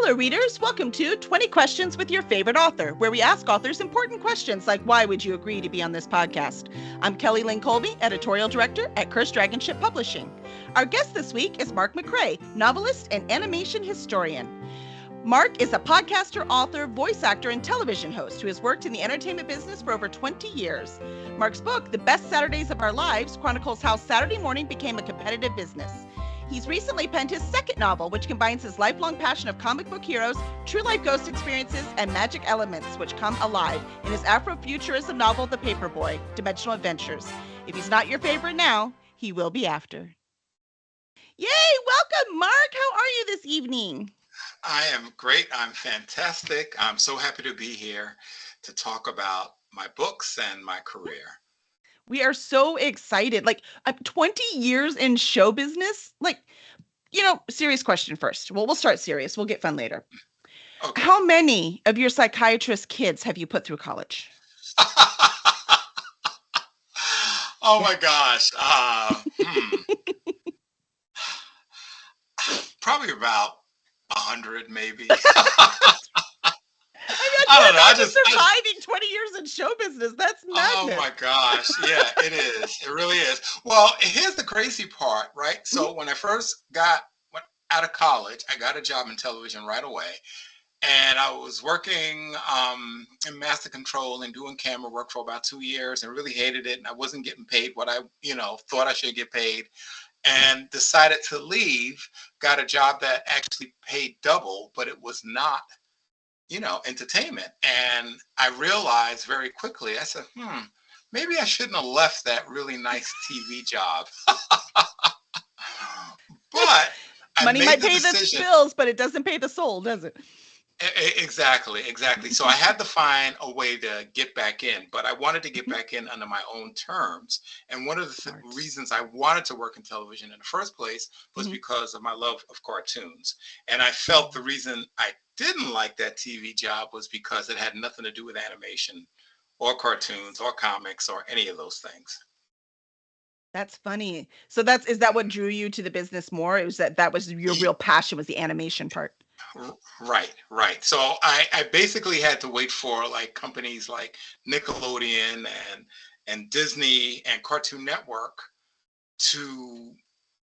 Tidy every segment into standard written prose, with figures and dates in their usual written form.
Hello, readers. Welcome to 20 Questions with Your Favorite Author, where we ask authors important questions like, why would you agree to be on this podcast? I'm Kelly Lynn Colby, editorial director at Cursed Dragon Ship Publishing. Our guest this week is Mark McCray, novelist and animation historian. Mark is a podcaster, author, voice actor, and television host who has worked in the entertainment business for over 20 years. Mark's book, The Best Saturdays of Our Lives, chronicles how Saturday morning became a competitive business. He's recently penned his second novel, which combines his lifelong passion of comic book heroes, true-life ghost experiences, and magic elements which come alive in his Afrofuturism novel, The Paperboy, Dimensional Adventures. If he's not your favorite now, he will be after. Yay! Welcome, Mark! How are you this evening? I am great. I'm fantastic. I'm so happy to be here to talk about my books and my career. We are so excited. 20 years in show business. Serious question first. Well, we'll start serious. We'll get fun later. Okay. How many of your psychiatrist kids have you put through college? Oh my gosh. Probably about 100, maybe. I don't know. I just surviving 20 years in show business. That's madness. Oh my gosh. Yeah, it is. It really is. Well, here's the crazy part, right? So when I first went out of college, I got a job in television right away. And I was working in master control and doing camera work for about 2 years and really hated it. And I wasn't getting paid what I, thought I should get paid. And decided to leave, got a job that actually paid double, but it was not entertainment. And I realized very quickly, I said, maybe I shouldn't have left that really nice TV job. But money might pay the bills, but it doesn't pay the soul, does it? Exactly. So I had to find a way to get back in, but I wanted to get back in under my own terms. And one of the reasons I wanted to work in television in the first place was because of my love of cartoons. And I felt the reason I didn't like that TV job was because it had nothing to do with animation or cartoons or comics or any of those things. That's funny. So is that what drew you to the business more? It was that was your real passion, was the animation part. Right. So I basically had to wait for like companies like Nickelodeon and Disney and Cartoon Network to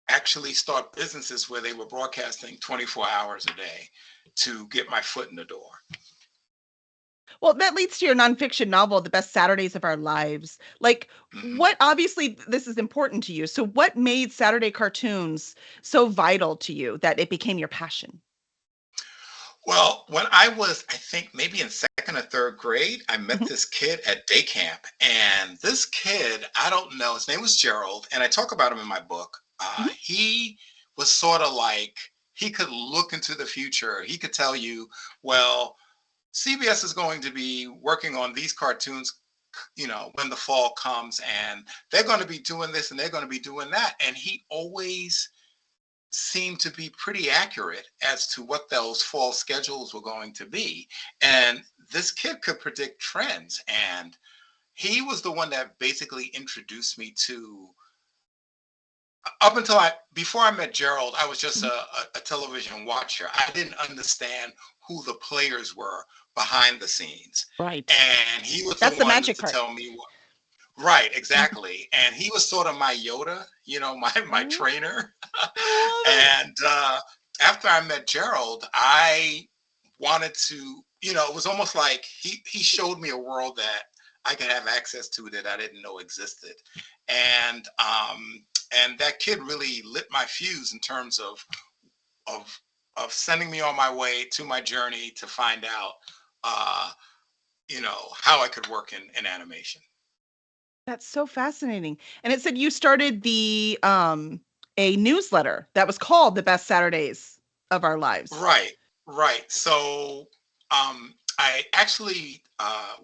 actually start businesses where they were broadcasting 24 hours a day to get my foot in the door. Well, that leads to your nonfiction novel, The Best Saturdays of Our Lives. What, obviously, this is important to you. So what made Saturday cartoons so vital to you that it became your passion? Well, when I was, I think maybe in second or third grade, I met this kid at day camp. And this kid, I don't know, his name was Gerald. And I talk about him in my book. He was sort of like, he could look into the future. He could tell you, well, CBS is going to be working on these cartoons, when the fall comes, and they're going to be doing this and they're going to be doing that. And he always seemed to be pretty accurate as to what those fall schedules were going to be. And this kid could predict trends. And he was the one that basically introduced me to, before I met Gerald, I was just a television watcher. I didn't understand who the players were behind the scenes. Right. And he was the magic to part. tell me what. Right, exactly. And he was sort of my Yoda, my trainer. And after I met Gerald, I wanted to, it was almost like he showed me a world that I could have access to that I didn't know existed. And that kid really lit my fuse in terms of sending me on my way to my journey to find out, how I could work in animation. That's so fascinating. And it said you started a newsletter that was called The Best Saturdays of Our Lives. Right. So I actually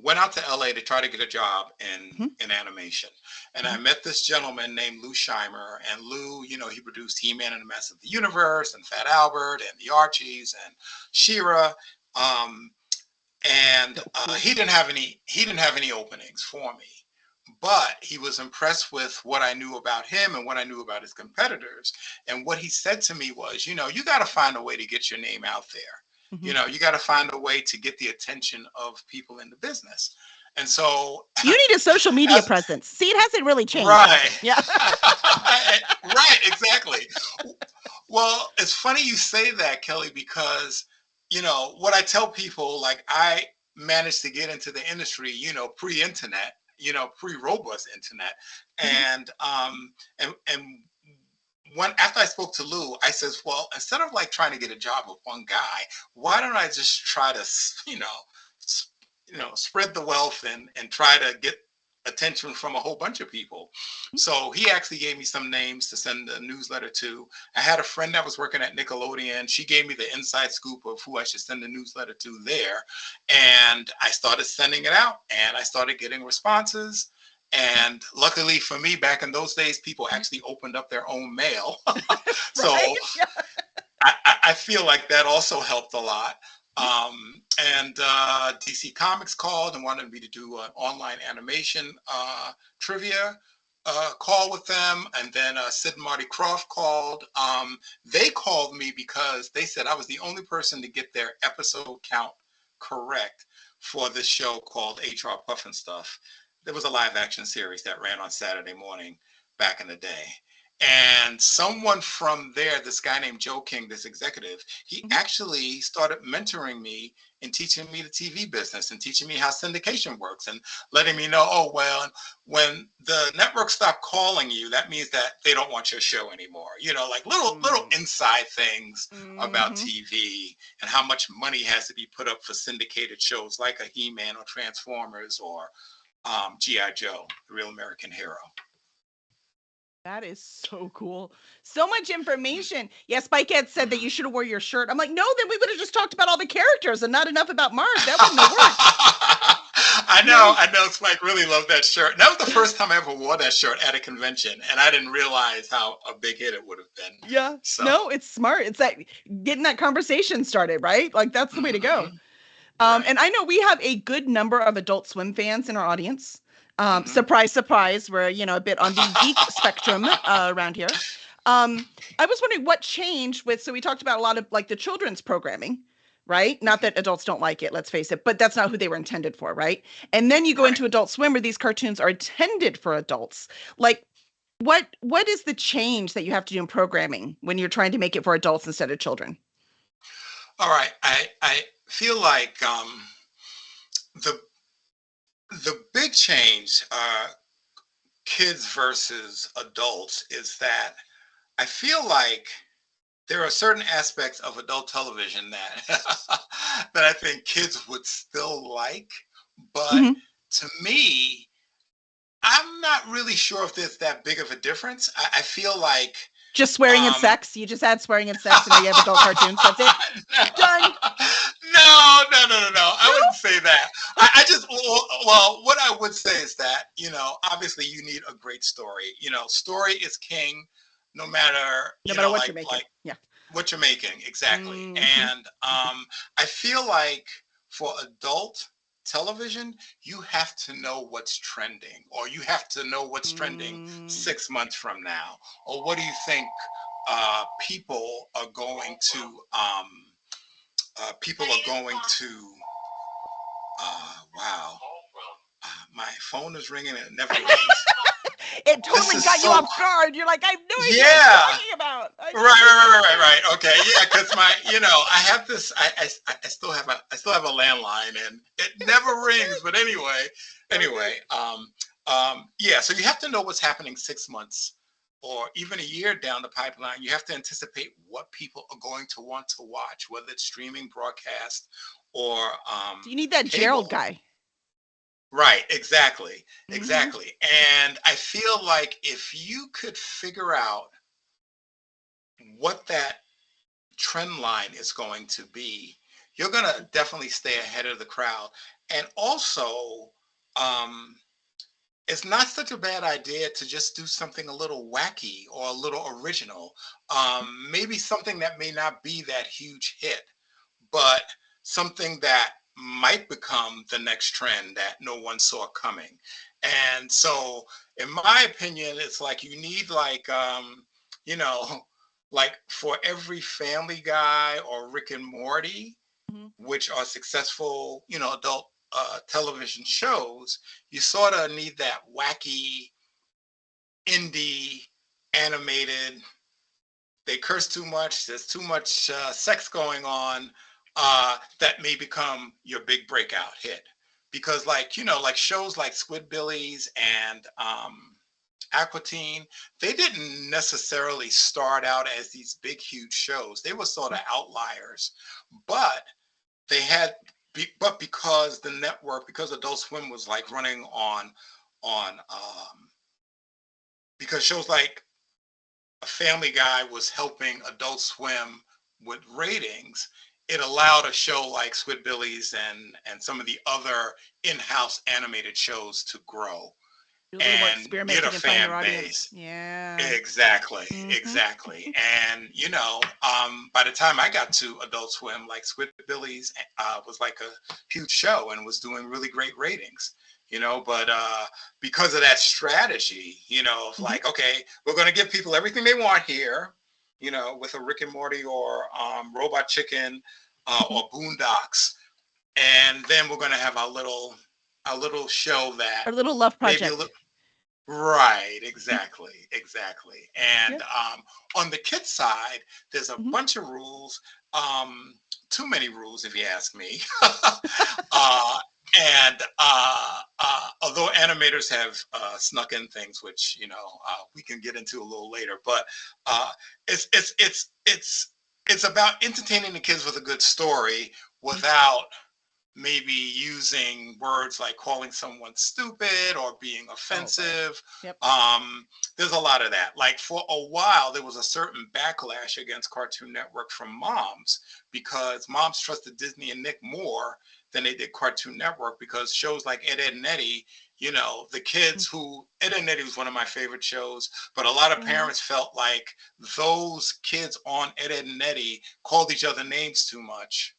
went out to LA to try to get a job in animation. And I met this gentleman named Lou Scheimer. And Lou, he produced He-Man and the Masters of the Universe and Fat Albert and the Archies and She-Ra. And he didn't have any openings for me. But he was impressed with what I knew about him and what I knew about his competitors. And what he said to me was, you got to find a way to get your name out there. Mhm. You know, you got to find a way to get the attention of people in the business. And so, You need a social media as presence. See, it hasn't really changed, has right, it? Yeah. right, exactly. Well, it's funny you say that, Kelly, because what I tell people, like I managed to get into the industry, pre-internet, pre-robust internet, Mhm. and when after I spoke to Lou, I says, well, instead of like trying to get a job with one guy, why don't I just try to, spread the wealth and try to get attention from a whole bunch of people. So he actually gave me some names to send the newsletter to. I had a friend that was working at Nickelodeon. She gave me the inside scoop of who I should send the newsletter to there. And I started sending it out and I started getting responses. And luckily for me, back in those days, people actually opened up their own mail. Right? So I feel like that also helped a lot. And DC Comics called and wanted me to do an online animation trivia call with them. And then Sid and Marty Croft called. They called me because they said I was the only person to get their episode count correct for this show called HR Puff and Stuff. There was a live action series that ran on Saturday morning back in the day. And someone from there, this guy named Joe King, this executive, he Mhm. actually started mentoring me and teaching me the TV business and teaching me how syndication works and letting me know, oh, well, when the network stopped calling you, that means that they don't want your show anymore. Like little Mm. inside things about Mhm. TV and how much money has to be put up for syndicated shows like a He-Man or Transformers or G.I. Joe, the Real American Hero. That is so cool. So much information. Yeah, Spike had said that you should have wore your shirt. I'm like, no, then we would have just talked about all the characters and not enough about Mark. That wouldn't have worked. I You know, know? I know. Spike really loved that shirt. And that was the first time I ever wore that shirt at a convention, and I didn't realize how a big hit it would have been. Yeah. So, No, it's smart. It's that getting that conversation started, right? Like that's the way to go. hmm right. And I know we have a good number of Adult Swim fans in our audience. hmm Surprise, surprise, we're a bit on the geek spectrum around here. I was wondering what changed with. So we talked about a lot of like the children's programming, right? Not that adults don't like it, let's face it, but that's not who they were intended for, right? And then you go right. into Adult Swim where these cartoons are intended for adults. Like, what is the change that you have to do in programming when you're trying to make it for adults instead of children? All right. I feel like the the big change, kids versus adults, is that I feel like there are certain aspects of adult television that that I think kids would still like, but Mhm. to me, I'm not really sure if there's that big of a difference. I feel like Just swearing and um sex. You just add swearing and sex, and now you have adult cartoons. That's it. Done. no. I No. wouldn't say that. I just well, what I would say is that obviously you need a great story. Story is king, no matter No matter what you're making. like Yeah. what you're making exactly. Mhm. And I feel like for adult television, you have to know what's trending, or you have to know what's trending Mm. 6 months from now, or what do you think people are going to wow, my phone is ringing and it never rings. It This totally is got you so off guard. You're like, I have no idea what he's yeah. talking about. I Right, just right, missed right, it. right, right. Okay, yeah, because I have this. I still have a landline, and it never rings. But Okay. yeah. So you have to know what's happening 6 months, or even a year down the pipeline. You have to anticipate what people are going to want to watch, whether it's streaming, broadcast, or So you need that Gerald cable. guy. Right, exactly, Hmm. exactly. And I feel like if you could figure out what that trend line is going to be, you're going to definitely stay ahead of the crowd. And also, um, it's not such a bad idea to just do something a little wacky or a little original. Maybe something that may not be that huge hit, but something that might become the next trend that no one saw coming. And so, in my opinion, it's like you need you know, like for every Family Guy or Rick and Morty, Mhm. which are successful, adult television shows, you sort of need that wacky indie animated. They curse too much. There's too much sex going on. That may become your big breakout hit because, like like shows like Squidbillies and Aqua Teen, they didn't necessarily start out as these big, huge shows. They were sort of outliers, but they had, but because the network, because Adult Swim was like running on, because shows like a Family Guy was helping Adult Swim with ratings, it allowed a show like Squidbillies and some of the other in-house animated shows to grow Do a little more and get a experimenting and find fan their audience. base. Yeah. Exactly, Mhm. exactly. And by the time I got to Adult Swim, like Squidbillies was like a huge show and was doing really great ratings. But because of that strategy, of Mhm. like, okay, we're going to give people everything they want here, with a Rick and Morty or Robot Chicken Mhm. or Boondocks, and then we're going to have a little show that Our little love maybe a little. project. Right, exactly, exactly. And Yeah. on the kid side, there's a Mhm. bunch of rules, um, too many rules, if you ask me. uh, and although animators have snuck in things, which we can get into a little later, but uh, it's about entertaining the kids with a good story Mhm. without maybe using words like calling someone stupid or being Oh, right. offensive. Yep. Um, there's a lot of that. Like for a while, there was a certain backlash against Cartoon Network from moms because moms trusted Disney and Nick more than they did Cartoon Network because shows like Ed, Ed and Eddie, the kids who Ed, Ed and Eddie was one of my favorite shows, but a lot of Mhm. parents felt like those kids on Ed, Ed and Eddie called each other names too much,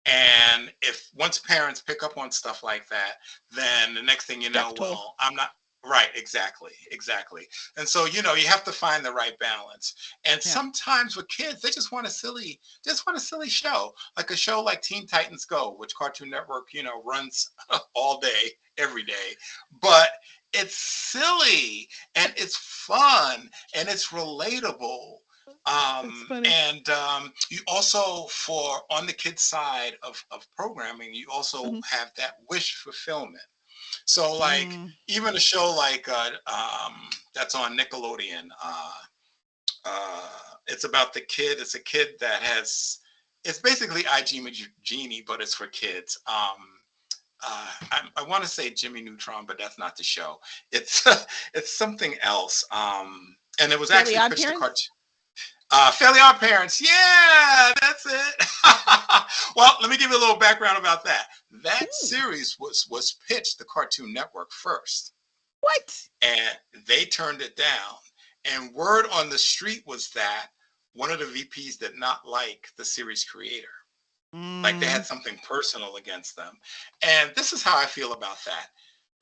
and if once parents pick up on stuff like that, then the next thing you Death know, toll. well, I'm not right, exactly, exactly. And so, you have to find the right balance. And Yeah. sometimes with kids, they just want a silly show, like a show like Teen Titans Go, which Cartoon Network, runs all day, every day. But it's silly and it's fun and it's relatable. That's funny. And you also, for on the kids side of programming, you also Mhm. have that wish fulfillment. So like Mm. even a show like that's on Nickelodeon, it's about the kid. It's a kid that has, it's basically Genie, but it's for kids. I want to say Jimmy Neutron, but that's not the show. It's it's something else. And it was Fairly actually Odd pitched to Parents. cartoon. Fairly Odd Parents. Yeah, that's it. Well, let me give you a little background about that. That Ooh. series was pitched to Cartoon Network first, What? and they turned it down. And word on the street was that one of the VPs did not like the series creator. Like they had Mm. something personal against them. And this is how I feel about that.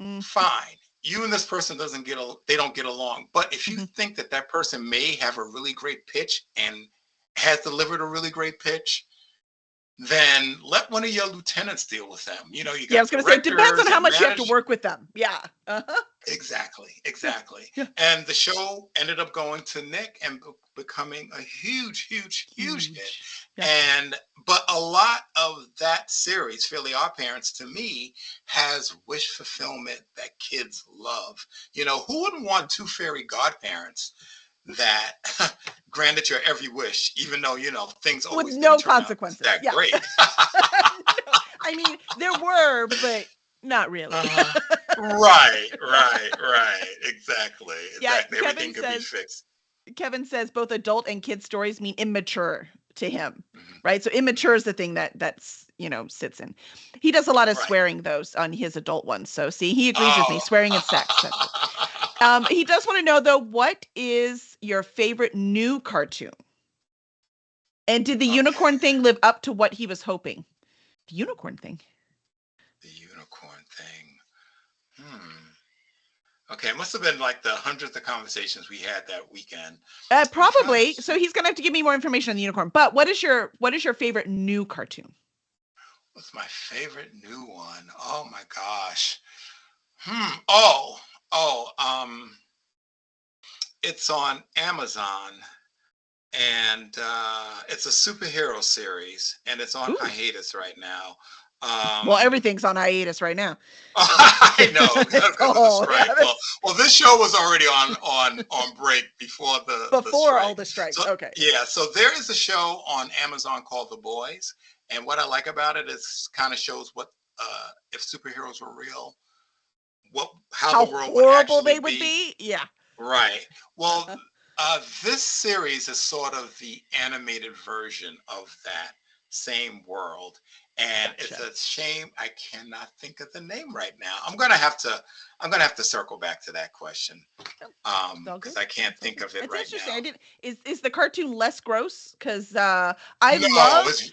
Mm. Fine, you and this person they don't get along, but if you Mhm. think that that person may have a really great pitch and has delivered a really great pitch, then let one of your lieutenants deal with them. You Yeah, I got was gonna say it depends on directors how and much you have to managers. work with them. Yeah. Uh-huh. Exactly, Yeah. exactly. Yeah. And the show ended up going to Nick and becoming a huge, huge, huge hit. Huge. Yeah. And but a lot of that series, Fairly Odd Parents, to me, has wish fulfillment that kids love. Who wouldn't want two fairy godparents that granted your every wish, even though things With always didn't no turn out consequences. that Yeah. great. No, I mean, there were, but not really. uh, right, right, right. Exactly, Yeah, exactly. Everything could be fixed. Kevin says both adult and kid stories mean immature to him, Mhm, right? So immature mhm. is the thing that's sits in. He does a lot of Right. swearing those on his adult ones. So see, he agrees with me. Oh. Swearing and sex. That's it. He does want to know though, what is your favorite new cartoon? And did the Okay. unicorn thing live up to what he was hoping? The unicorn thing. The unicorn thing. Hmm. Okay, it must have been like the hundreds of conversations we had that weekend. I'm trying to Probably. So think. he's gonna have to give me more information on the unicorn. But what is your favorite new cartoon? What's my favorite new one? Oh my gosh. Oh, oh, it's on Amazon, and it's a superhero series, and it's on Ooh. hiatus right now. Well, Um, everything's on hiatus right now. I know because of the Oh, yeah, strike. Well, that's well, this show was already on break before the before all strike. the strikes. So Okay. yeah, so there is a show on Amazon called The Boys, and what I like about it is kind of shows what if superheroes were real, what how How the world would horrible actually they would be. be? Yeah. Right. Well, this series is sort of the animated version of that same world. And it's Gotcha. a shame I cannot think of the name right now. I'm gonna have to circle back to that question. Oh, it's all Because good. I can't It's all think good. of it It's right interesting. now. I didn't. Is the cartoon less gross? Because I No, love it's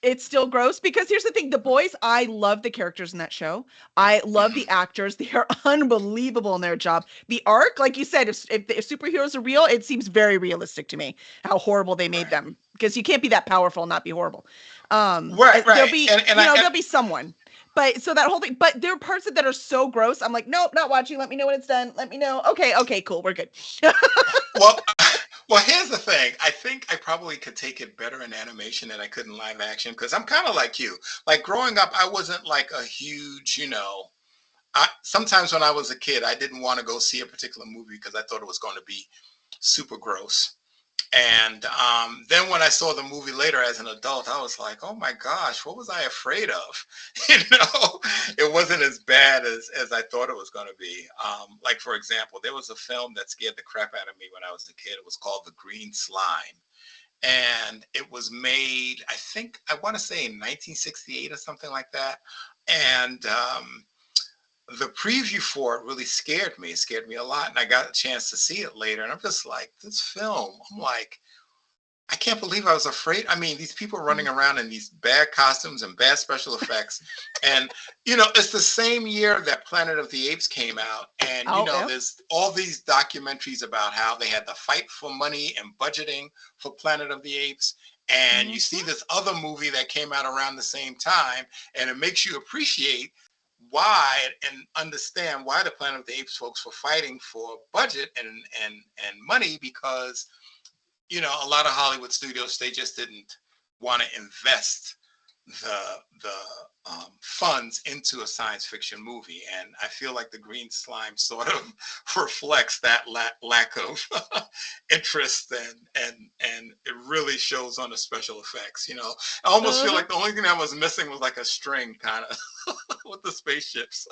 it's still gross because here's the thing, the boys, I love the characters in that show. I love mhm, the actors. They are unbelievable in their job. The arc, like you said, if superheroes are real, it seems very realistic to me how horrible they made right. them, because you can't be that powerful and not be horrible. Right, There'll right. be, And I there'll be someone. But so that whole thing, but there are parts of that are so gross. I'm like, nope, not watching. Let me know when it's done. Let me know. Okay, okay, cool. We're good. well, well, here's the thing. I think I probably could take it better in animation than I could in live action because I'm kind of like you. Like growing up, I wasn't like a huge, sometimes when I was a kid, I didn't want to go see a particular movie because I thought it was going to be super gross. And then when I saw the movie later as an adult, I was like, oh my gosh, what was I afraid of? It wasn't as bad as I thought it was going to be. Like, for example, there was a film that scared the crap out of me when I was a kid. It was called The Green Slime. And it was made, I think, I want to say in 1968 or something like that. And the preview for it really scared me. It scared me a lot. And I got a chance to see it later. And I'm just like, this film, I'm like, I can't believe I was afraid. I mean, these people running around in these bad costumes and bad special effects. And, it's the same year that Planet of the Apes came out. And, Oh, yeah. there's all these documentaries about how they had to fight for money and budgeting for Planet of the Apes. And you see Hmm. this other movie that came out around the same time, and it makes you appreciate why and understand why the Planet of the Apes folks were fighting for budget and money because a lot of Hollywood studios they just didn't want to invest the funds into a science fiction movie, and I feel like the Green Slime sort of reflects that lack of interest, and it really shows on the special effects. I almost feel Uh-huh. like the only thing that was missing was like a string, kind of, with the spaceships.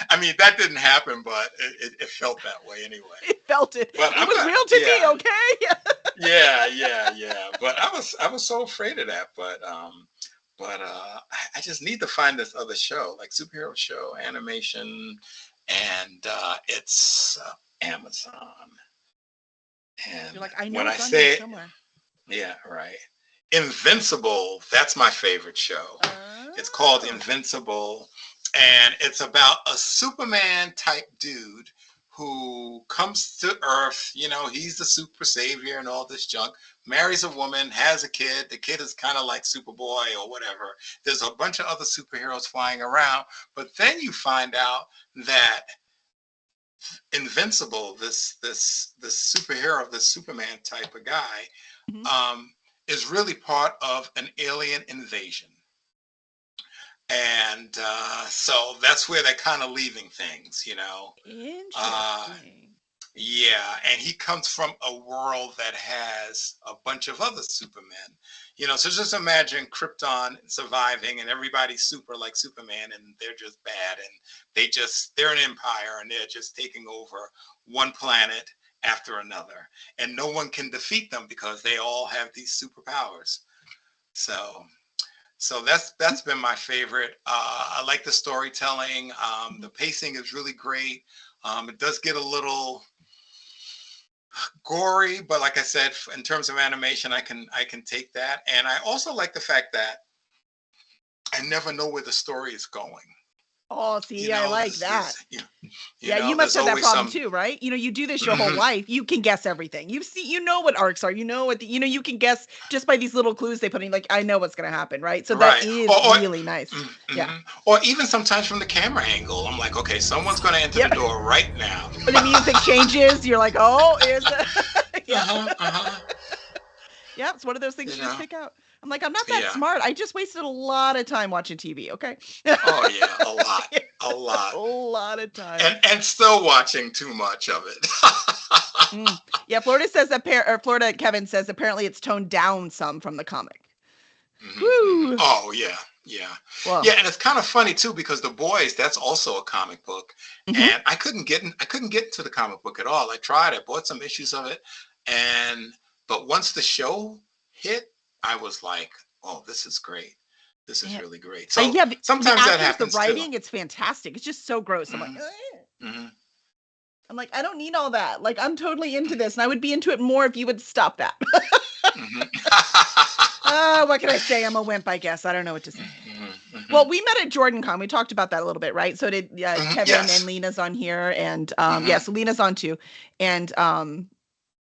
I mean, that didn't happen, but it felt that way anyway. It felt it. But It I'm was not. real to me, Yeah, okay? yeah, yeah, yeah. But I was so afraid of that. But I just need to find this other show, like superhero show, animation, and it's Amazon. You're And like, I know when I it's on here say it, somewhere. yeah, right. Invincible, that's my favorite show. It's called Oh. Invincible, and it's about a Superman type dude who comes to Earth. He's the super savior and all this junk. Marries a woman, has a kid. The kid is kind of like Superboy or whatever. There's a bunch of other superheroes flying around, but then you find out that Invincible, this superhero, this Superman type of guy, Mhm. um, is really part of an alien invasion. And so that's where they're kind of leaving things. Uh, Interesting. yeah, and he comes from a world that has a bunch of other Supermen. So just imagine Krypton surviving and everybody's super like Superman and they're just bad and they're an empire and they're just taking over one planet after another. And no one can defeat them because they all have these superpowers. So that's been my favorite. I like the storytelling. Mhm. The pacing is really great. It does get a little gory, but like I said, in terms of animation, I can take that. And I also like the fact that I never know where the story is going. Oh, see, I like that. Yeah, you must there's have that always problem some. too, right? You do this your whole Mhm. life. You can guess everything. You know what arcs are. You know what you can guess just by these little clues they put in. Like, I know what's going to happen, right? So that Right. is really nice. Yeah. Or even sometimes from the camera angle, I'm like, okay, someone's going to enter the Yep. door right now. Or the music changes. You're like, oh, is yeah. Uh-huh. Yeah, it's one of those things You you just know? pick out. I'm like, I'm not that Yeah. smart. I just wasted a lot of time watching TV. Okay. Oh yeah, a lot. A lot. A lot of time. And still watching too much of it. Mm. Yeah, Florida says that Florida Kevin says apparently it's toned down some from the comic. Woo. Oh yeah, yeah, Well. yeah, and it's kind of funny too because The Boys, that's also a comic book, Mhm. and I couldn't get into the comic book at all. I tried, I bought some issues of it, and but once the show hit, I was like, oh, this is great. This is Yeah. really great. So Yeah, the sometimes that actors, the happens too. writing, it's fantastic. It's just so gross. I'm like, Hmm. "Ugh." Hmm. I'm like, I don't need all that. Like, I'm totally into this, and I would be into it more if you would stop that. Hmm. What can I say? I'm a wimp, I guess. I don't know what to say. Hmm. Well, Hmm. we met at JordanCon. We talked about that a little bit, right? So did Kevin and Yes. Lena's on here, and yeah, Hmm. so Lena's on too, and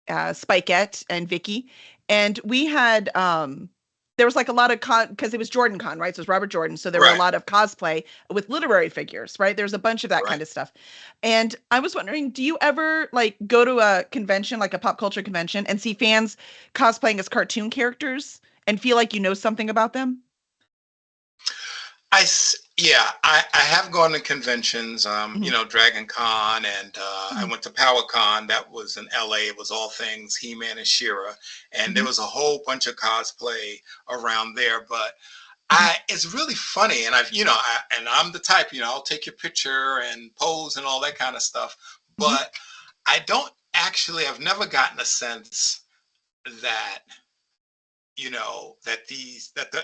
Spikette and Vicky, and we had there was like a lot of because it was Jordan Con, right? So it was Robert Jordan, so there were a Right. lot of cosplay with literary figures, right? There's a bunch of that Right. kind of stuff, and I was wondering, do you ever like go to a convention, like a pop culture convention, and see fans cosplaying as cartoon characters and feel like you know something about them? Yeah, I have gone to conventions, Hmm. Dragon Con, and I Hmm. went to Power Con. That was in LA. It was all things He-Man and She-Ra, and there Hmm. was a whole bunch of cosplay around there. But Hmm. it's really funny, and I'm the type, I'll take your picture and pose and all that kind of stuff. Hmm. But I don't actually, I've never gotten a sense that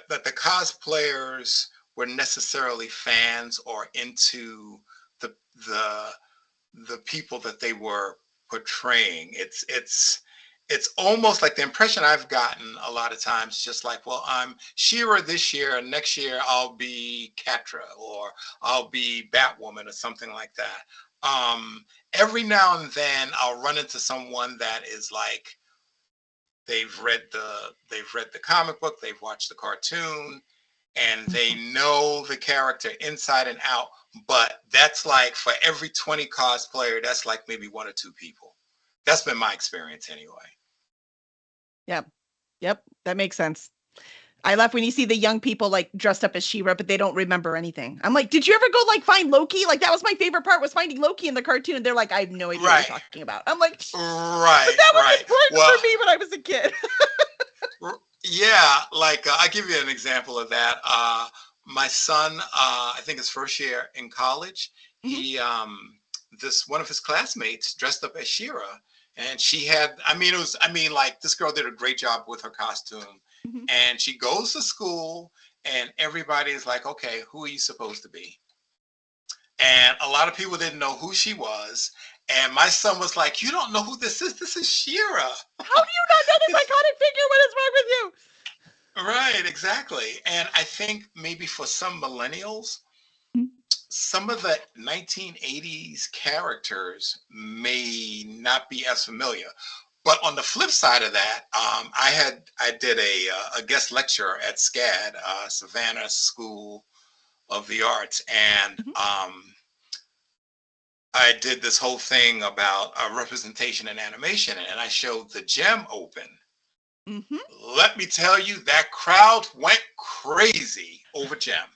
that the cosplayers were necessarily fans or into the the the people that they were portraying. It's almost like the impression I've gotten a lot of times, just like, well, I'm Shira this year, and next year I'll be Catra or I'll be Batwoman or something like that. Every now and then I'll run into someone that is like they've read the comic book, they've watched the cartoon, and they know the character inside and out. But that's like for every 20 cosplayer, that's like maybe one or two people. That's been my experience anyway. Yep. Yep. That makes sense. I laugh when you see the young people like dressed up as She-Ra, but they don't remember anything. I'm like, did you ever go like find Loki? Like that was my favorite part was finding Loki in the cartoon. They're like, I have no idea what you're Right, talking about. I'm like, but right, that was right. important Well, for me when I was a kid. yeah, like I'll give you an example of that. My son, I think his first year in college, Hmm. he this one of his classmates dressed up as Shira, and she had, I mean, like this girl did a great job with her costume, Hmm. and she goes to school, and everybody is like, okay, who are you supposed to be? And a lot of people didn't know who she was. And my son was like, you don't know who this is? This is Shira. How do you not know this iconic figure? What is wrong with you? Right, exactly. And I think maybe for some millennials, some of the 1980s characters may not be as familiar. But on the flip side of that, I did a guest lecture at SCAD, Savannah School of the Arts, and Hmm. I did this whole thing about representation and animation, and I showed the Gem Open. Hmm. Let me tell you, that crowd went crazy over Gem.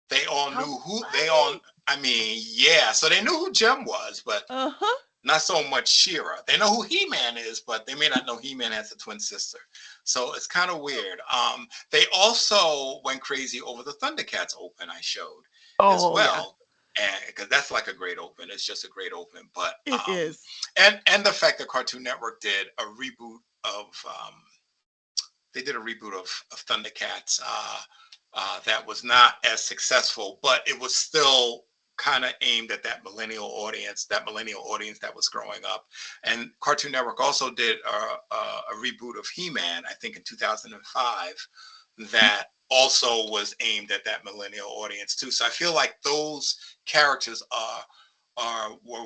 They all How knew who they all. funny. I mean, yeah. So they knew who Gem was, but Uh-huh. not so much Shira. They know who He-Man is, but they may not know He-Man has a twin sister. So it's kind of weird. They also went crazy over the Thundercats Open I showed as Oh yeah, well, and because that's like a great open. It's just a great open. But it is. and the fact that Cartoon Network did a reboot of they did a reboot of Thundercats that was not as successful, but it was still kind of aimed at that millennial audience that was growing up. And Cartoon Network also did a reboot of He-Man, I think in 2005, that also was aimed at that millennial audience too. So I feel like those characters were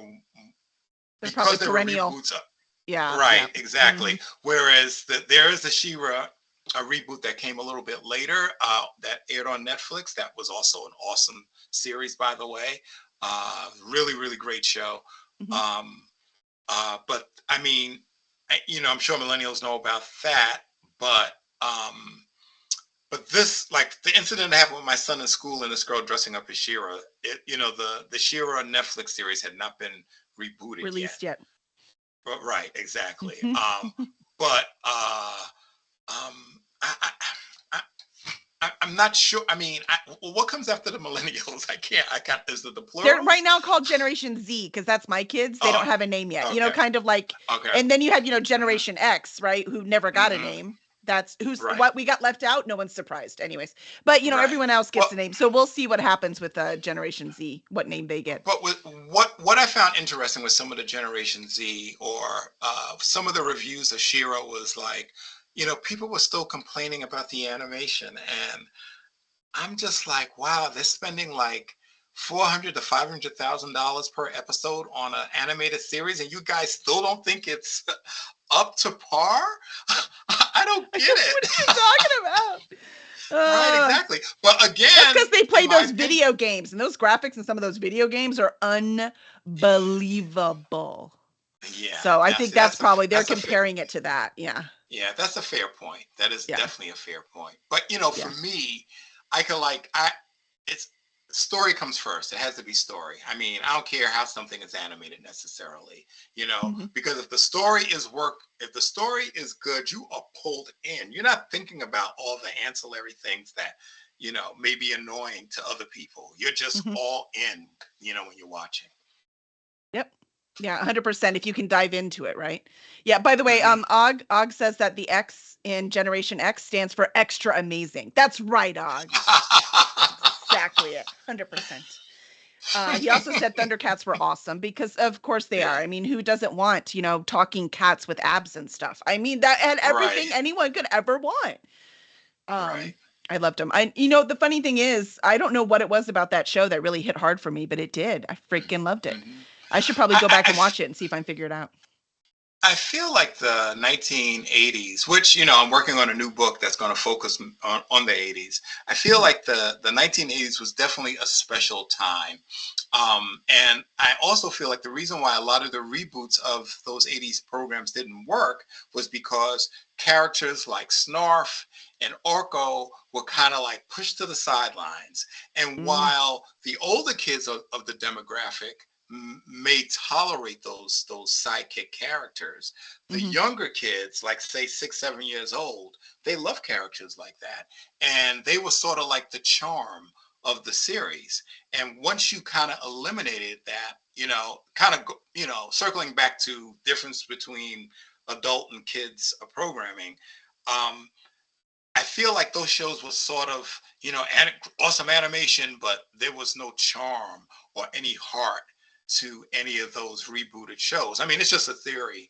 They're probably because they were perennial. reboots. Yeah, Right, yeah. exactly. Whereas there is the She-Ra, a reboot that came a little bit later, that aired on Netflix. That was also an awesome series, by the way. Really, really great show. Hmm. Um, but I mean, I'm sure millennials know about that, but um, this, like the incident that happened with my son in school and this girl dressing up as She-Ra, the She-Ra Netflix series had not been rebooted yet. Released yet. Right, exactly. Hmm. But I, I'm not sure. I mean, what comes after the millennials? I can't. Is it the They're right plurals? now called Generation Z because that's my kids. They Oh, don't have a name yet. okay, Kind of like, okay. and then you had, Hmm. Generation X, right? Who never got a Hmm. name. That's who's Right, what we got left out. No one's surprised, anyways. But right. everyone else Well, gets a name. So we'll see what happens with Generation Z, what name they get. but what I found interesting with some of the Generation Z or some of the reviews of She-Ra was like, people were still complaining about the animation, and I'm just like, wow, they're spending like 400 to $500,000 per episode on an animated series, and you guys still don't think it's up to par? I don't get What are it. you talking about? Right, exactly. But That's again, because they play in my those opinion, video games, and those graphics in some of those video games are unbelievable. yeah, So I now think see, that's probably they're that's a fair, comparing it to that. Yeah, yeah, that's a fair point. That is yeah, definitely a fair point. But for yeah. me, I could like it's story comes first. It has to be story. I mean, I don't care how something is animated necessarily, Hmm. because if the story is good, you are pulled in. You're not thinking about all the ancillary things that, may be annoying to other people. You're just Hmm. all in, when you're watching. Yep. Yeah, 100% if you can dive into it, right? Yeah, by the way, Hmm. Og says that the X in Generation X stands for extra amazing. That's right, Og. Exactly it. 100%. He also said Thundercats were awesome because of course they are. Yeah, I mean, who doesn't want, talking cats with abs and stuff? I mean, that had right, everything anyone could ever want. right. Um, I loved him. The funny thing is, I don't know what it was about that show that really hit hard for me, but it did. I freaking loved it. Hmm. I should probably I, go I, back I and watch it and see if I can figure it out. I feel like the 1980s, which, I'm working on a new book that's going to focus on the 80s. I feel Mhm. like the 1980s was definitely a special time. And I also feel like the reason why a lot of the reboots of those 80s programs didn't work was because characters like Snarf and Orko were kind of like pushed to the sidelines. And Mm, while the older kids of the demographic may tolerate those sidekick characters, the mhm, younger kids, like say 6 7 years old, they love characters like that, and they were sort of like the charm of the series. And once you kind of eliminated that, kind of circling back to difference between adult and kids programming, um, I feel like those shows were sort of, awesome animation, but there was no charm or any heart to any of those rebooted shows. I mean, it's just a theory.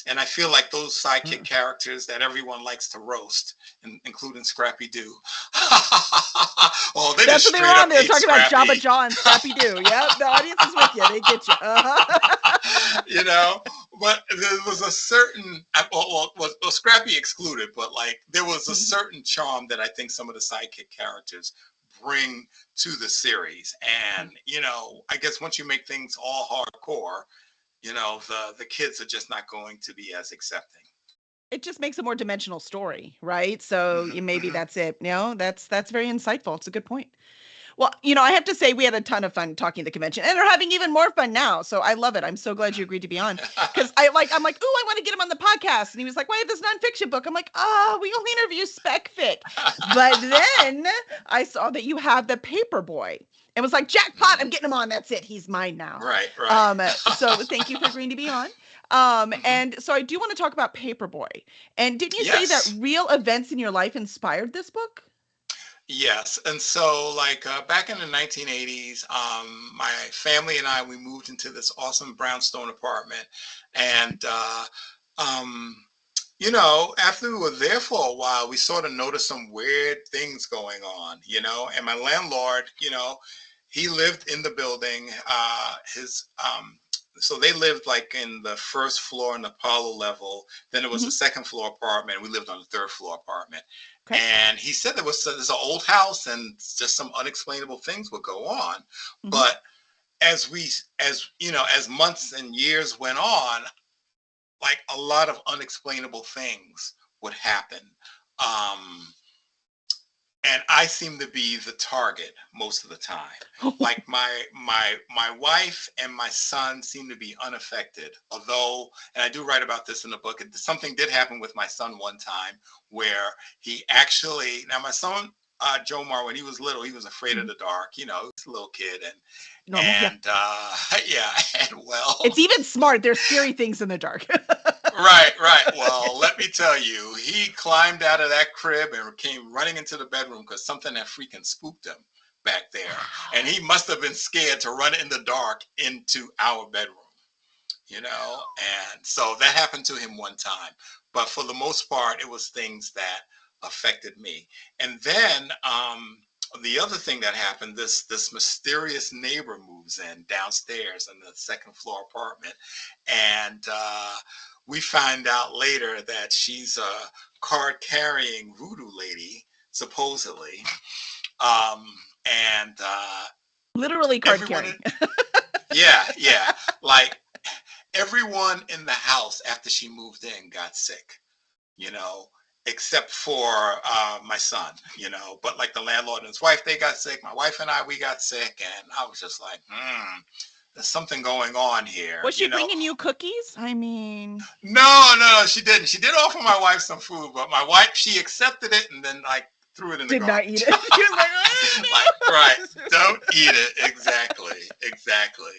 And I feel like those sidekick mm. characters that everyone likes to roast, including Scrappy Doo. Oh, they That's just what they were straight on. up They were ate talking about Jabba Scrappy. Jaw and Scrappy Doo. Yep, the audience is with you. They get you. Uh-huh. you know, but there was a certain, well, Scrappy excluded, but like there was a Mhm. certain charm that I think some of the sidekick characters bring to the series. And, I guess once you make things all hardcore, the kids are just not going to be as accepting. It just makes a more dimensional story, right? So Hmm. maybe Hmm. that's it. That's very insightful. It's a good point. Well, I have to say we had a ton of fun talking at the convention, and are having even more fun now. So I love it. I'm so glad you agreed to be on because I'm like, oh, I want to get him on the podcast, and he was like, why have this nonfiction book? I'm like, oh, we only interview spec fic, but then I saw that you have the Paperboy, and was like, jackpot, I'm getting him on. That's it. He's mine now. Right, right. So thank you for agreeing to be on. Hmm. And so I do want to talk about Paperboy. And didn't you say that Yes. real events in your life inspired this book? Yes, and so like back in the 1980s, my family and I we moved into this awesome brownstone apartment, and um, after we were there for a while, we sort of noticed some weird things going on, and my landlord, he lived in the building. So they lived like in the first floor in the Apollo level. Then it was a Hmm. second floor apartment. We lived on the third floor apartment. Okay. And he said there's an old house and just some unexplainable things would go on. Hmm. But as months and years went on, like a lot of unexplainable things would happen. Um, and I seem to be the target most of the time. Like my wife and my son seem to be unaffected. Although, and I do write about this in the book, something did happen with my son one time where he actually, now my son, Jomar, when he was little, he was afraid of Hmm. the dark. He was a little kid, and Normal. Yeah. yeah, and It's well, even smart. There's scary things in the dark. right, right. Well, let me tell you, he climbed out of that crib and came running into the bedroom because something had freaking spooked him back there. And Wow. he must have been scared to run in the dark into our bedroom, And so that happened to him one time. But for the most part, it was things that affected me. And then the other thing that happened, this mysterious neighbor moves in downstairs in the second floor apartment, and we find out later that she's a card carrying voodoo lady, supposedly. Um, and Literally card everyone, carrying. yeah, yeah, like everyone in the house after she moved in got sick, you know, except for my son, But like the landlord and his wife, they got sick. My wife and I, we got sick, and I was just like, there's something going on here, Was she bringing you cookies? I mean, No, no, no, she didn't. She did offer my wife some food, but my wife, she accepted it and then like threw it in the did not eat garbage. it. She was like, Like, right, oh no. don't eat it. Exactly, exactly.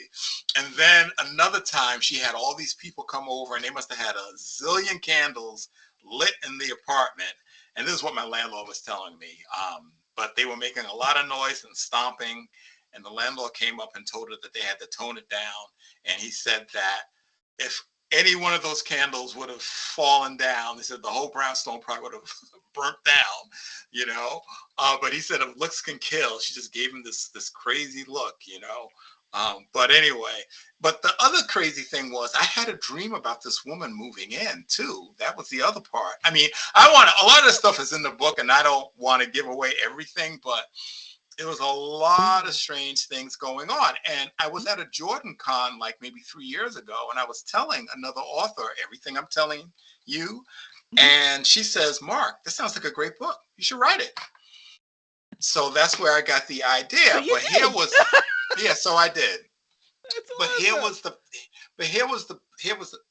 And then another time she had all these people come over and they must have had a zillion candles lit in the apartment. And this is what my landlord was telling me. But they were making a lot of noise and stomping. And the landlord came up and told her that they had to tone it down. And he said that if any one of those candles would have fallen down, he said the whole brownstone probably would have burnt down, you know. But he said if looks can kill, she just gave him this crazy look. But anyway, but the other crazy thing was I had a dream about this woman moving in too. That was the other part. I mean, a lot of this stuff is in the book, and I don't want to give away everything, but it was a lot of Ooh. strange things going on. And I was at a Jordan Con like maybe 3 years ago, and I was telling another author everything I'm telling you. Mhm. And she says, Mark, this sounds like a great book. You should write it. So that's where I got the So idea. you did. Yeah, so I did. That's But here awesome. was the,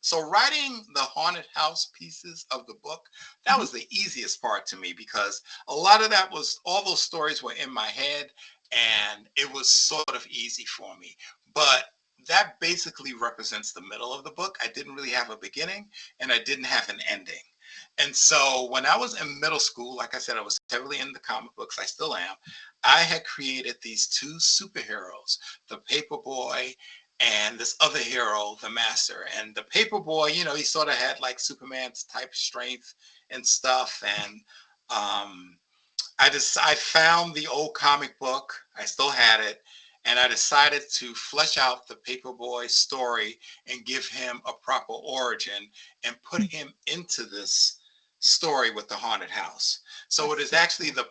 so writing the haunted house pieces of the book, that Mhm. was the easiest part to me because a lot of that was, all those stories were in my head and it was sort of easy for me. But that basically represents the middle of the book. I didn't really have a beginning and I didn't have an ending. And so when I was in middle school, like I said, I was heavily into comic books. I still am. I had created these two superheroes, the Paperboy and this other hero, the Master. And the Paperboy, he sort of had like Superman's type strength and stuff. And I found the old comic book. I still had it. And I decided to flesh out the Paperboy story and give him a proper origin and put him into this story with the haunted house. So it That's is so actually cool.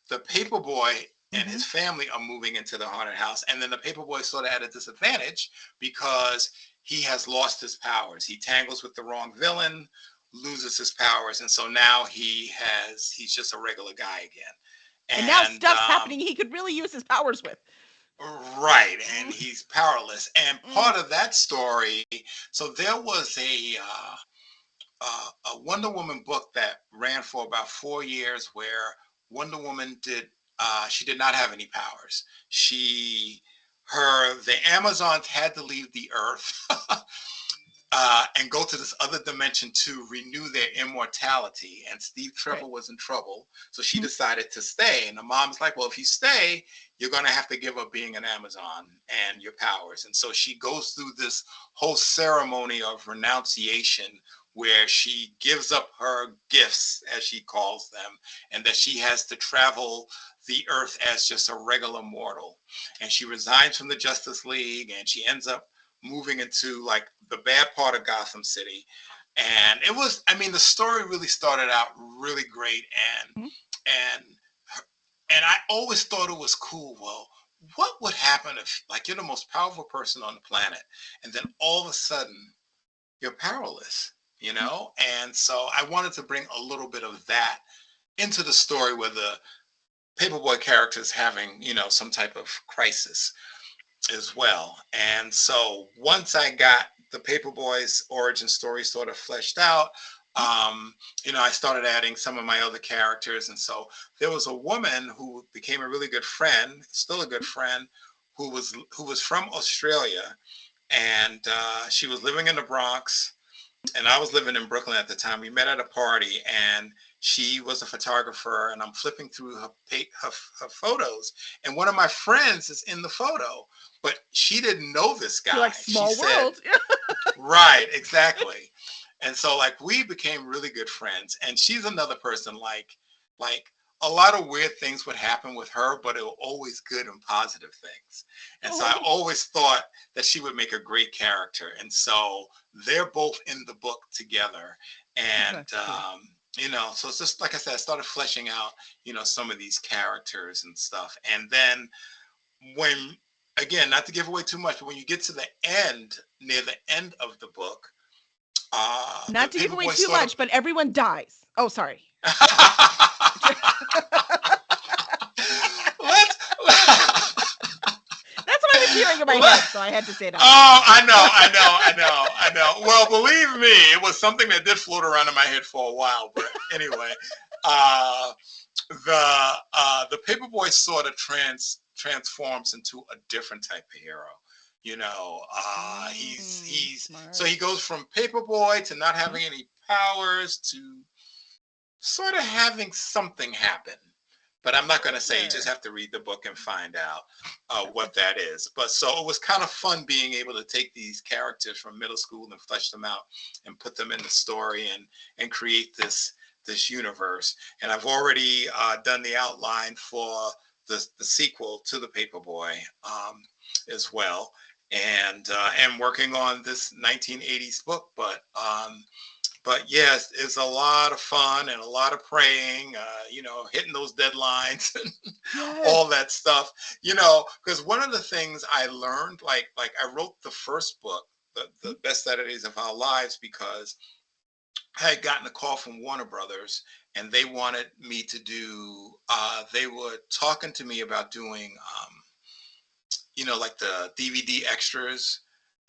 the Paperboy and Mhm. his family are moving into the haunted house, and then the Paperboy sort of at a disadvantage because he has lost his powers. He tangles with the wrong villain, loses his powers, and so now he's just a regular guy again. And now And stuff's happening he could really use his powers with. right, and Mm, he's powerless. And mm, part of that story, so there was a Wonder Woman book that ran for about 4 years where Wonder Woman she did not have any powers. The Amazons had to leave the Earth and go to this other dimension to renew their immortality. And Steve okay. Trevor was in trouble, so she Mhm. decided to stay. And the mom's like, "Well, if you stay, you're going to have to give up being an Amazon and your powers." And so she goes through this whole ceremony of renunciation where she gives up her gifts, as she calls them, and that she has to travel the earth as just a regular mortal. And she resigns from the Justice League, and she ends up moving into like the bad part of Gotham City. And it was, I mean, the story really started out really great, Mhm. and and I always thought it was cool. Well, what would happen if, like, you're the most powerful person on the planet, and then all of a sudden you're powerless, you know? And so I wanted to bring a little bit of that into the story where the Paperboy character is having, some type of crisis as well. And so once I got the Paperboy's origin story sort of fleshed out, um, I started adding some of my other characters. And so there was a woman who became a really good friend, still a good friend, who was from Australia, and she was living in the Bronx, and I was living in Brooklyn at the time. We met at a party, and she was a photographer, and I'm flipping through her photos, and one of my friends is in the photo, but she didn't know this You're guy. like She small said, world. right, exactly. And so like we became really good friends. And she's another person like a lot of weird things would happen with her, but it was always good and positive things. And so I Oh, always thought that she would make a great character. And so they're both in the book together. And that's cute. so it's just like I said, I started fleshing out, some of these characters and stuff. And then when, again, not to give away too much, but when you get to the end, near the end of the book, the Not to give away paperboy too sort of much, but everyone dies. Oh, sorry. let's That's what I was hearing in my head, let, so I had to say it out loud. oh, I know. Well, believe me, it was something that did float around in my head for a while. But anyway, uh, the paperboy sort of transforms into a different type of hero. He's so Smart. he goes from paperboy to not having any powers to sort of having something happen. But I'm not going to say. You just Sure. have to read the book and find out what that is. But so it was kind of fun being able to take these characters from middle school and flesh them out and put them in the story and create this universe. And I've already done the outline for the sequel to the Paperboy as well, and working on this 1980s book. But yes, it's a lot of fun and a lot of praying, hitting those deadlines and all Yes. that stuff, because one of the things I learned, like I wrote the first book, the Best Saturdays of Our Lives, because I had gotten a call from Warner Brothers, and they wanted me to do, they were talking to me about doing, like the DVD extras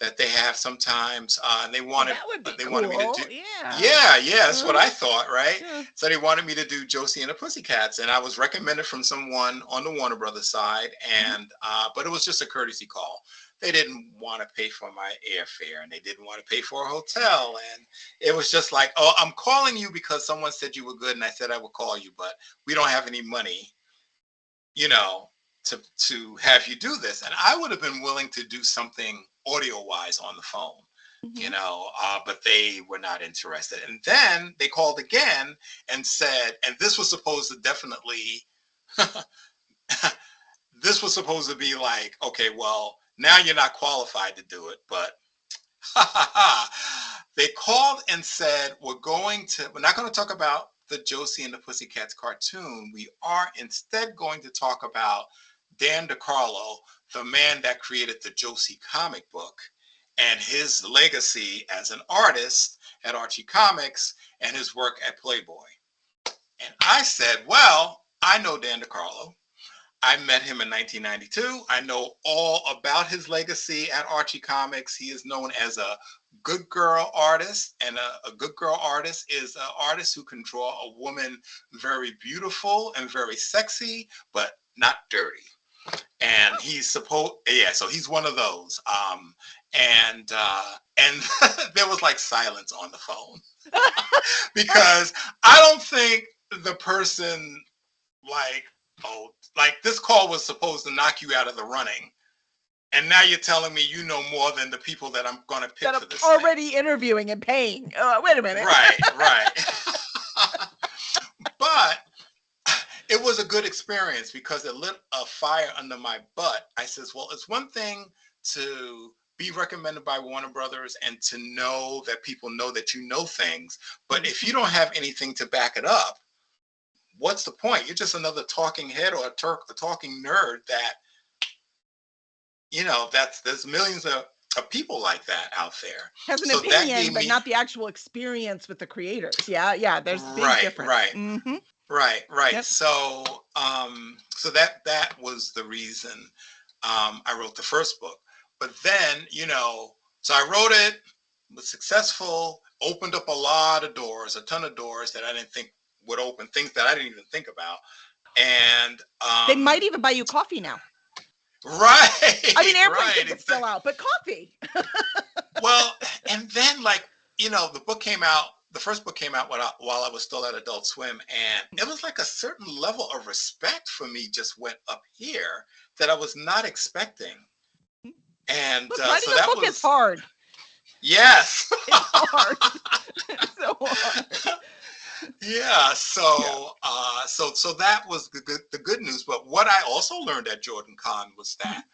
that they have sometimes, and they Oh, wanted that would be they wanted me to do. cool. Yeah. Yeah, that's what I Uh-huh. thought, right? Yeah. So they wanted me to do Josie and the Pussycats, and I was recommended from someone on the Warner Brothers side, Mhm. and but it was just a courtesy call. They didn't want to pay for my airfare, and they didn't want to pay for a hotel, and it was just like, oh, I'm calling you because someone said you were good, and I said I would call you, but we don't have any money, you know, to have you do this. And I would have been willing to do something audio wise on the phone, Mhm. but they were not interested. And then they called again and said, and this was supposed to definitely, this was supposed to be like, okay, well, now you're not qualified to do it, but they called and said, we're not going to talk about the Josie and the Pussycats cartoon. We are instead going to talk about Dan DeCarlo, the man that created the Josie comic book, and his legacy as an artist at Archie Comics and his work at Playboy. And I said, well, I know Dan DeCarlo. I met him in 1992. I know all about his legacy at Archie Comics. He is known as a good girl artist, and a good girl artist is an artist who can draw a woman very beautiful and very sexy, but not dirty. And he's supposed, yeah, so he's one of those. And there was like silence on the phone because I don't think the person, like, oh, like this call was supposed to knock you out of the running, And now you're telling me you know more than the people that I'm going to pick That I'm for this already thing. interviewing and paying. Wait a minute. Right, right. But it was a good experience because it lit a fire under my butt. I says, well, it's one thing to be recommended by Warner Brothers and to know that people know that you know things. But if you don't have anything to back it up, what's the point? You're just another talking head or a talking nerd that, there's millions of people like that out there. Has an So that opinion, gave but me, not the actual experience with the creators. Yeah. There's big right, difference. right. Right. Yep. So that was the reason I wrote the first book. But then, so I wrote it, was successful, opened up a lot of doors, a ton of doors that I didn't think would open, things that I didn't even think about. And they might even buy you coffee now. Right. I mean, airplane right, tickets still out, but coffee. Well, and then the book came out. The first book came out while I was still at Adult Swim, and it was like a certain level of respect for me just went up here that I was not expecting. And Look, writing so a that book was is hard. yes, It's hard. It's so hard. yeah. So that was the good news. But what I also learned at Jordan Con was that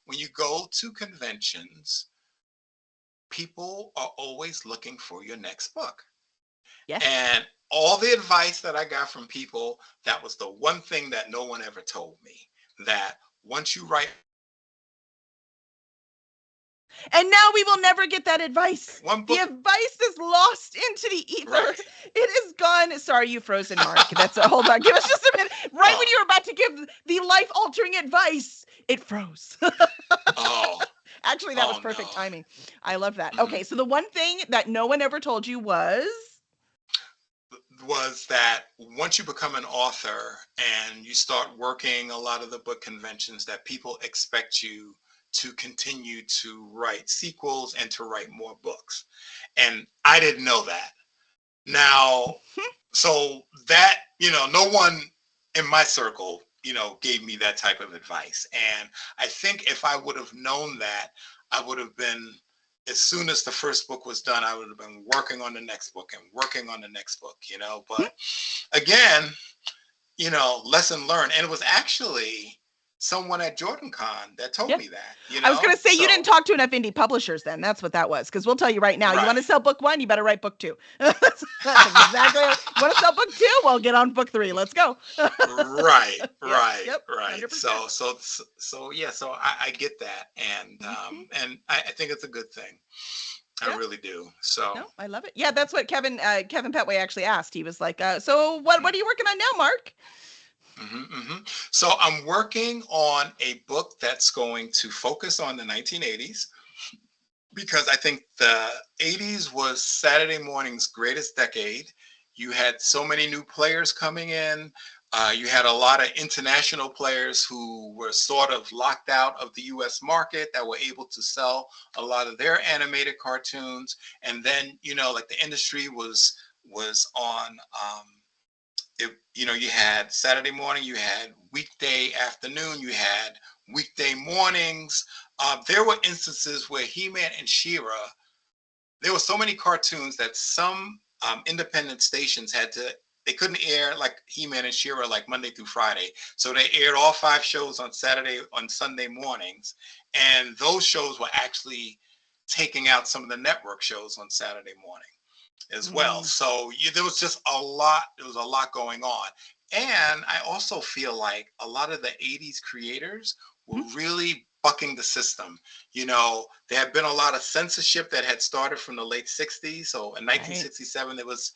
when you go to conventions, people are always looking for your next book. Yes. And all the advice that I got from people, that was the one thing that no one ever told me, that once you write And now we will never get that advice. one book, the advice is lost into the ether. right. It is gone. Sorry, you frozen, Mark. That's hold on. Give us just a minute. Right when you were about to give the life-altering advice, it froze. Oh. Actually, that was perfect timing. I love that. Okay, so the one thing that no one ever told you was that once you become an author and you start working a lot of the book conventions, that people expect you to continue to write sequels and to write more books. And I didn't know that. Now, so that, no one in my circle, gave me that type of advice. And I think if I would have known that, I would have been, as soon as the first book was done, I would have been working on the next book and working on the next book, but again, lesson learned. And it was actually someone at Jordan Con that told me that, I was going to say, you didn't talk to enough indie publishers then. That's what that was. Because we'll tell you right now, you want to sell book 1, you better write book 2. That's exactly. You want to sell book 2? Well, get on book 3. Let's go. Right. Yep, Right. 100%. So yeah, so I get that. And, and I think it's a good thing. I really do. So no, I love it. Yeah, that's what Kevin Petway actually asked. He was like, so what are you working on now, Mark? So I'm working on a book that's going to focus on the 1980s, because I think the 80s was Saturday morning's greatest decade. You had so many new players coming in. You had a lot of international players who were sort of locked out of the US market that were able to sell a lot of their animated cartoons. And then, like the industry was on, you had Saturday morning, you had weekday afternoon, you had weekday mornings. There were instances where He-Man and She-Ra, there were so many cartoons that some independent stations they couldn't air like He-Man and She-Ra like Monday through Friday. So they aired all 5 shows on Sunday mornings. And those shows were actually taking out some of the network shows on Saturday morning as well. So there was just a lot going on. And I also feel like a lot of the 80s creators were really bucking the system. There had been a lot of censorship that had started from the late 60s. So in 1967, there was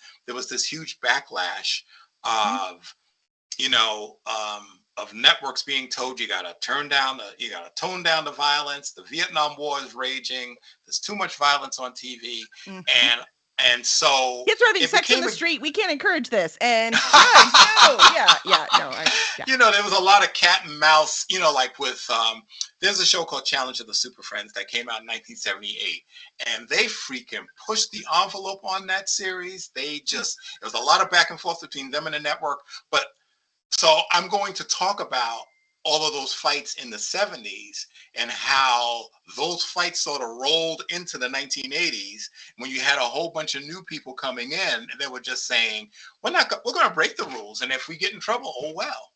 this huge backlash of, of networks being told you got to tone down the violence. The Vietnam War is raging. There's too much violence on TV. And so kids are having sex in the street. We can't encourage this. And drugs, no. There was a lot of cat and mouse, like with there's a show called Challenge of the Super Friends that came out in 1978. And they freaking pushed the envelope on that series. There was a lot of back and forth between them and the network. But so I'm going to talk about all of those fights in the 70s and how those fights sort of rolled into the 1980s when you had a whole bunch of new people coming in and they were just saying, we're going to break the rules. And if we get in trouble, oh, well.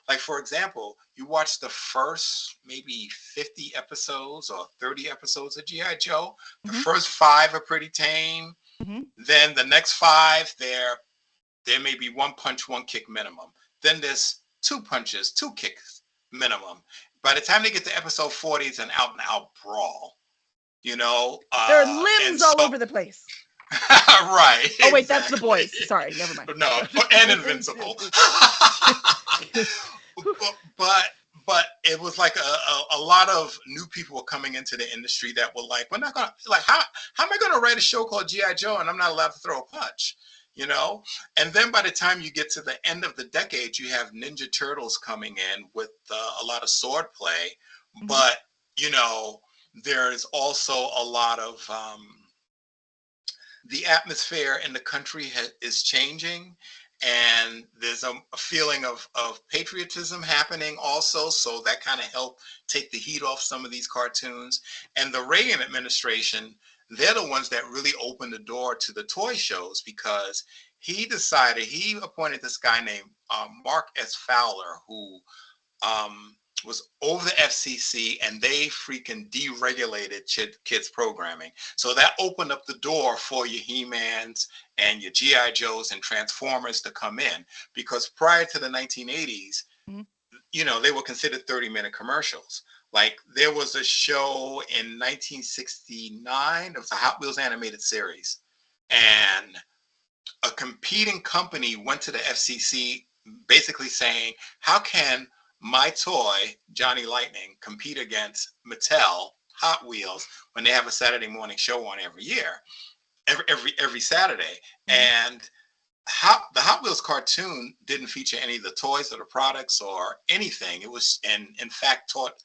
Like for example, you watch the first maybe 50 episodes or 30 episodes of G.I. Joe. The first 5 are pretty tame. Then the next 5, there may be 1 punch, 1 kick minimum. Then there's 2 punches, 2 kicks minimum. By the time they get to episode 40, it's an out and out brawl. There are limbs all over the place. Right. Oh wait, exactly. That's the boys. Sorry, never mind. No, and Invincible. but it was like a lot of new people were coming into the industry that were like, we're not gonna how am I gonna write a show called G.I. Joe and I'm not allowed to throw a punch? And then by the time you get to the end of the decade, you have Ninja Turtles coming in with a lot of sword play, but there's also a lot of the atmosphere in the country is changing, and there's a feeling of patriotism happening also, so that kind of helped take the heat off some of these cartoons. And the Reagan administration, they're the ones that really opened the door to the toy shows, because he appointed this guy named Mark S. Fowler, who was over the FCC, and they freaking deregulated kids programming. So that opened up the door for your He-Mans and your G.I. Joes and Transformers to come in, because prior to the 1980s, they were considered 30-minute commercials. Like there was a show in 1969, it was a Hot Wheels animated series, and a competing company went to the FCC basically saying, how can my toy, Johnny Lightning, compete against Mattel Hot Wheels when they have a Saturday morning show on every year, every Saturday? And the Hot Wheels cartoon didn't feature any of the toys or the products or anything. It was, and in fact, taught,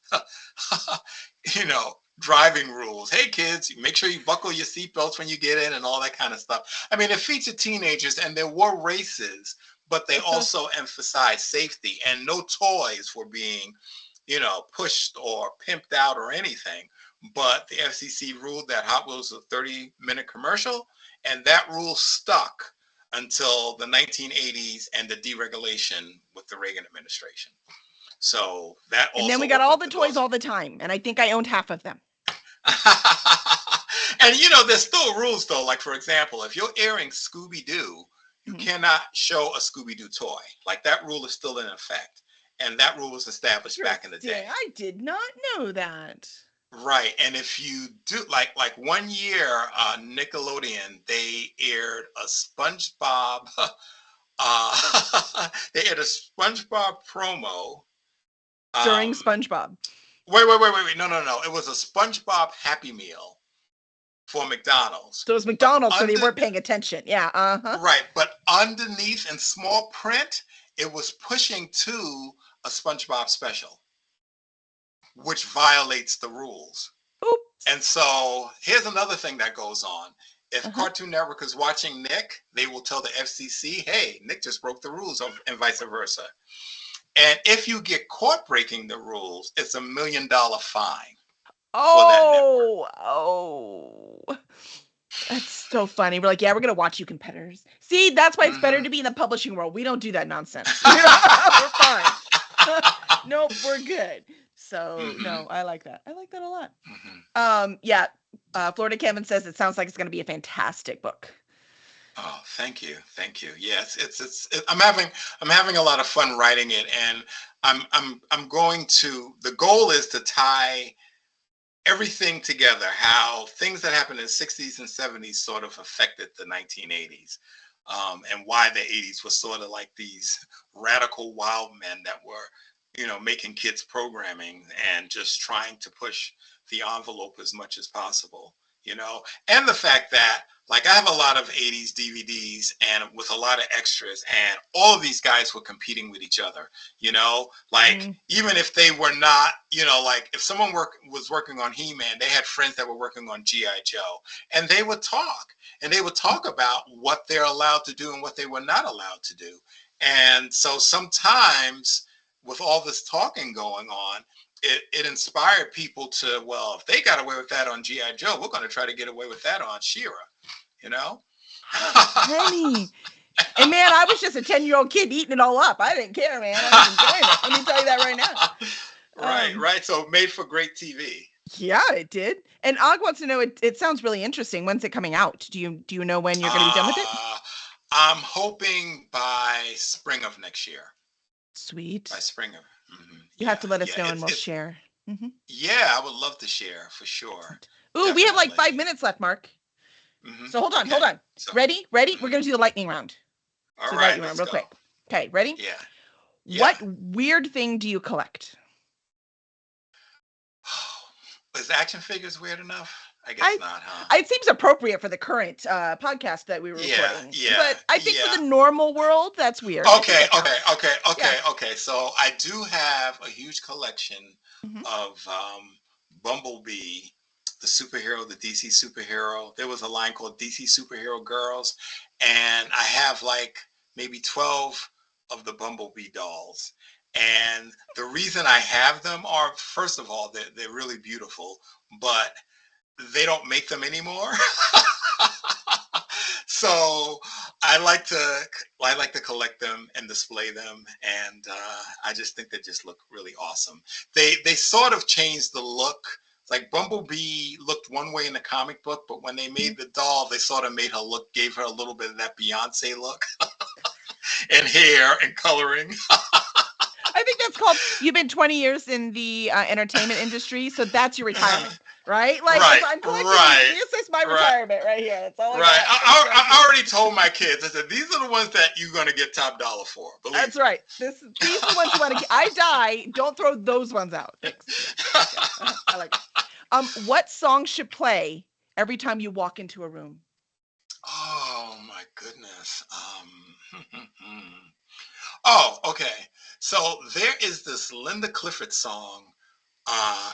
driving rules. Hey kids, make sure you buckle your seatbelts when you get in and all that kind of stuff. I mean, it featured teenagers and there were races, but they also emphasized safety, and no toys were being, pushed or pimped out or anything. But the FCC ruled that Hot Wheels was a 30-minute commercial, and that rule stuck until the 1980s and the deregulation with the Reagan administration. So that also. And then we got all the toys all the time, and I think I owned half of them. And there's still rules though. Like for example, if you're airing Scooby-Doo, you cannot show a Scooby-Doo toy. Like that rule is still in effect, and that rule was established back in the day. I did not know that. Right, and if you do like 1 year, Nickelodeon, they aired a SpongeBob. They aired a SpongeBob promo during SpongeBob. Wait! No! It was a SpongeBob Happy Meal for McDonald's. So it was McDonald's, so they weren't paying attention. Yeah, Right, but underneath in small print, it was pushing to a SpongeBob special, which violates the rules. Oops. And so here's another thing that goes on. If Cartoon Network is watching Nick, they will tell the FCC, hey, Nick just broke the rules, and vice versa. And if you get caught breaking the rules, it's $1 million fine. Oh, that's so funny. We're like, yeah, we're going to watch you competitors. See, that's why it's better to be in the publishing world. We don't do that nonsense. We're fine. Nope, we're good. So, no, I like that. I like that a lot. Florida Kevin says it sounds like it's going to be a fantastic book. Oh, thank you. Yes, I'm having a lot of fun writing it, and I'm going to. The goal is to tie everything together. How things that happened in the 60s and 70s sort of affected the 1980s, and why the 80s was sort of like these radical wild men that were, making kids programming and just trying to push the envelope as much as possible. And the fact that, like, I have a lot of 80s DVDs and with a lot of extras, and all of these guys were competing with each other, even if they were not, like if someone was working on He-Man, they had friends that were working on G.I. Joe, and they would talk about what they're allowed to do and what they were not allowed to do. And so sometimes with all this talking going on, it inspired people to, well, if they got away with that on G.I. Joe, we're going to try to get away with that on She-Ra, you know? How funny. And man, I was just a 10-year-old kid eating it all up. I didn't care, man. I was enjoying it. Let me tell you that right now. Right. So made for great TV. Yeah, it did. And Og wants to know, it sounds really interesting. When's it coming out? Do you know when you're going to be done with it? I'm hoping by spring of next year. Sweet. By spring of. You have to let us know and we'll share. Yeah, I would love to share for sure. Ooh, definitely. We have like 5 minutes left, Mark. So hold on. So, ready? We're going to do the lightning round. All right, let's real quick. Okay, ready? Yeah. What weird thing do you collect? Is action figures weird enough? I guess not, huh? It seems appropriate for the current podcast that we were recording. Yeah. But I think for the normal world, that's weird. Okay. So I do have a huge collection of Bumblebee, the superhero, the DC superhero. There was a line called DC Superhero Girls, and I have like maybe 12 of the Bumblebee dolls. And the reason I have them are, first of all, they're really beautiful, but they don't make them anymore. So I like to collect them and display them, and I just think they just look really awesome. They sort of changed the look. Like Bumblebee looked one way in the comic book, but when they made the doll, they sort of gave her a little bit of that Beyonce look, and hair and coloring. I think that's called, you've been 20 years in the entertainment industry, so that's your retirement, right? Like, I'm collecting this is my retirement right here. That's all I got. I already told my kids, I said, these are the ones that you're going to get top dollar for. That's right. These are the ones you want to get. I die, don't throw those ones out. Thanks. I like it. What song should play every time you walk into a room? Oh, my goodness. Oh, okay. So there is this Linda Clifford song.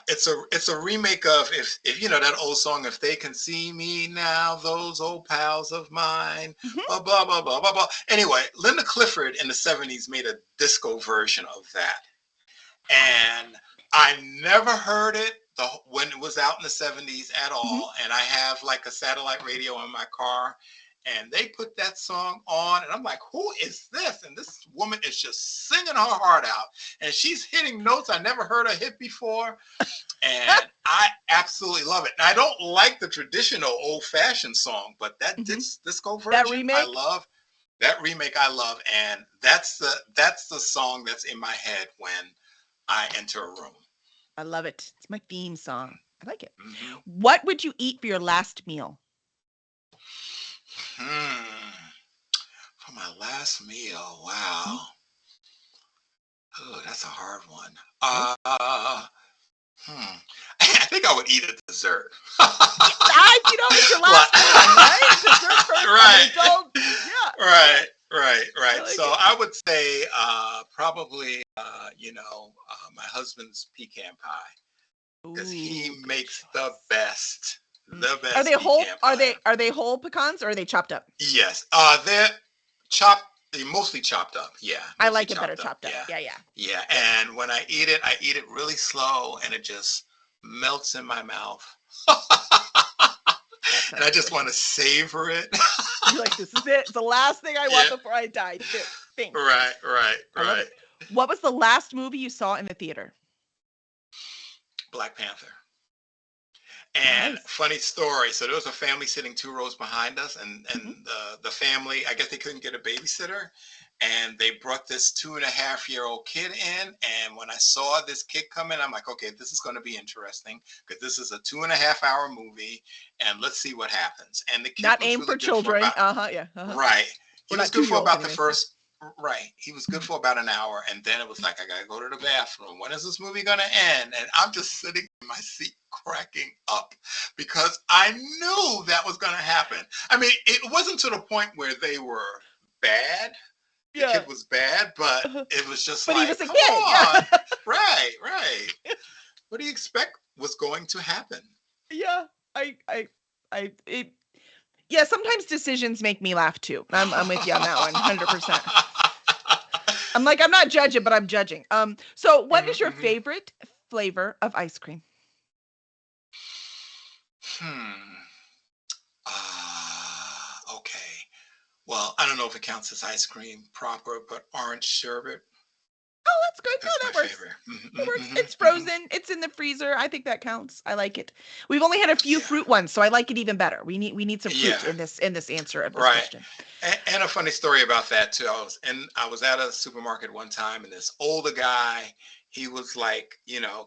It's a remake of if you know that old song, If They Can See Me Now, Those Old Pals of Mine, blah, blah, blah, blah, blah, blah. Anyway, Linda Clifford in the 70s made a disco version of that. And I never heard it when it was out in the 70s at all. And I have like a satellite radio in my car. And they put that song on, and I'm like, who is this? And this woman is just singing her heart out. And she's hitting notes I never heard her hit before. And I absolutely love it. And I don't like the traditional old-fashioned song, but that disco version, that remake? I love. That remake I love. And that's the song that's in my head when I enter a room. I love it. It's my theme song. I like it. What would you eat for your last meal? For my last meal, wow. Oh, that's a hard one. I think I would eat a dessert. It's your last one, right? Dessert first. Right. I would say probably my husband's pecan pie, because he makes the best. Are they whole? Are they whole pecans, or are they chopped up? Yes, they're chopped. They're mostly chopped up. Yeah, I like it better chopped up. Yeah. And when I eat it really slow, and it just melts in my mouth. And I just want to savor it. You're like, this is it. It's the last thing I want before I die. Right. What was the last movie you saw in the theater? Black Panther. And funny story. So there was a family sitting 2 rows behind us, and the family, I guess they couldn't get a babysitter, and they brought this 2.5-year-old kid in. And when I saw this kid come in, I'm like, okay, this is going to be interesting, because this is a 2.5-hour movie, and let's see what happens. And the kid not aimed for children. Right. He was good for about the first. Right. He was good for about an hour, and then it was like, I gotta go to the bathroom. When is this movie gonna end? And I'm just sitting in my seat cracking up, because I knew that was gonna happen. I mean, it wasn't to the point where they were bad. The kid was bad, but it was just but like, he was a come kid. on. Right. What do you expect was going to happen? Yeah. Yeah, sometimes decisions make me laugh too. I'm with you on that one, 100%. I'm like, I'm not judging, but I'm judging. So what is your Mm-hmm. favorite flavor of ice cream? Hmm. Okay. Well, I don't know if it counts as ice cream proper, but orange sherbet Oh, that's good. No, is my that works. favorite. It works. It's Mm-hmm. Hmm. frozen. It's in the freezer. I think that counts. I like it. We've only had a few Yeah. fruit ones, so I like it even better. We need some fruit Yeah. in this answer of this Right. question. And a funny story about that too. I was at a supermarket one time, and this older guy, he was like,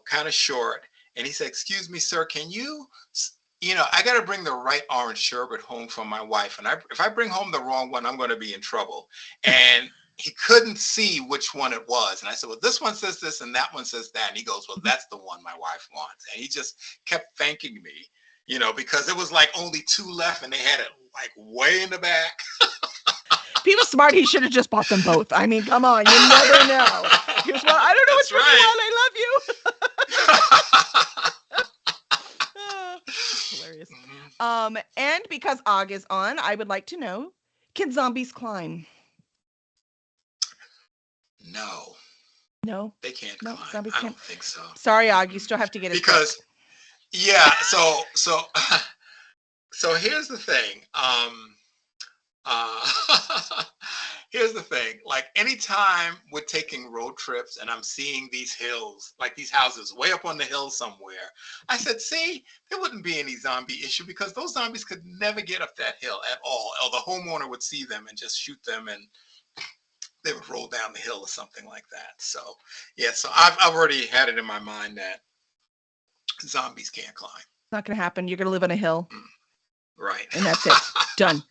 kind of short, and he said, "Excuse me, sir, can you, I got to bring the right orange sherbet home for my wife, and if I bring home the wrong one, I'm going to be in trouble." And he couldn't see which one it was, and I said, "Well, this one says this, and that one says that." And he goes, "Well, that's the one my wife wants," and he just kept thanking me. Because it was like only two left and they had it like way in the back. If he was smart, he should have just bought them both. I mean, come on, you never know. He was, well, I don't know That's which one you right. want. I love you. That's hilarious. Mhm. And because Og is on, I would like to know, can zombies climb? No, No, they can't no, climb. zombies I can't. don't think so. Sorry, Og, you Mm-mm. still have to get his book. Because yeah, so here's the thing. Uh, here's the thing. Like anytime we're taking road trips and I'm seeing these hills, like these houses way up on the hill somewhere, I said, see, there wouldn't be any zombie issue because those zombies could never get up that hill at all. Or the homeowner would see them and just shoot them and they would roll down the hill or something like that. So yeah, so I've already had it in my mind that zombies can't climb. It's not going to happen. You're going to live on a hill, Mm, right. and that's it. Done.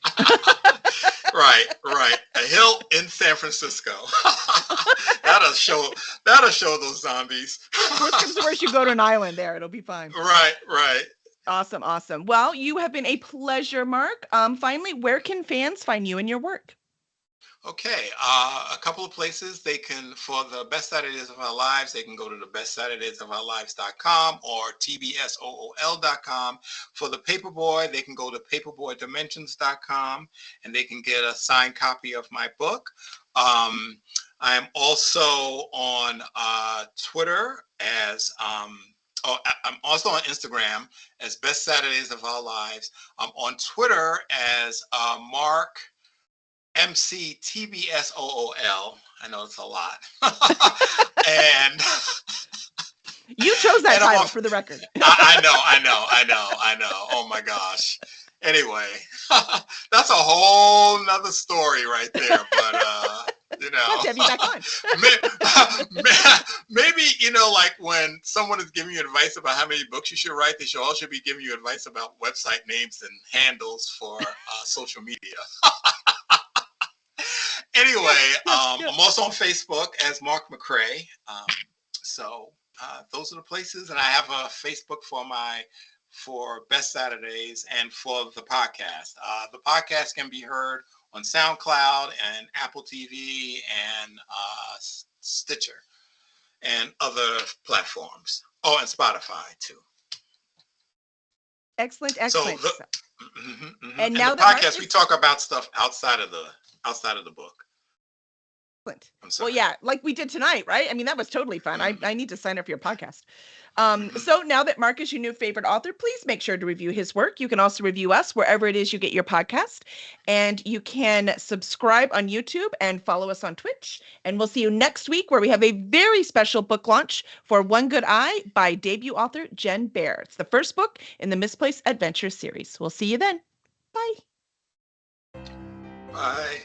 Right, right. A hill in San Francisco. that'll show that'll show those zombies. Worst comes to worst, you go to an island there. It'll be fine. Right, right. Awesome, awesome. Well, you have been a pleasure, Mark. Finally, where can fans find you and your work? Okay, a couple of places they can, for the best Saturdays of our lives, they can go to the bestsaturdaysofourlives.com or tbsool.com. For the Paperboy, they can go to paperboydimensions.com and they can get a signed copy of my book. I am also on Twitter as, I'm also on Instagram as Best Saturdays of Our Lives. I'm on Twitter as Mark MCTBSOOL. I know it's a lot. and You chose that and I'm title on, for the record. I know. Oh my gosh. Anyway, that's a whole nother story right there. But We'll have to have you back on. maybe like when someone is giving you advice about how many books you should write, they should also be giving you advice about website names and handles for social media. Anyway, I'm also on Facebook as Mark McCray. So those are the places, and I have a Facebook for Best Saturdays and for the podcast. The podcast can be heard on SoundCloud and Apple TV and Stitcher and other platforms. Oh, and Spotify too. Excellent, So excellent. and now the that Mark podcast, we talk about stuff outside of the book. excellent. I'm Well, sorry. yeah, like we did tonight, right? I mean, that was totally fun. Mhm. I need to sign up for your podcast. Mhm. So now that Mark is your new favorite author, please make sure to review his work. You can also review us wherever it is you get your podcast. And you can subscribe on YouTube and follow us on Twitch. And we'll see you next week where we have a very special book launch for One Good Eye by debut author Jen Baer. It's the first book in the Misplaced Adventures series. We'll see you then. Bye. Bye.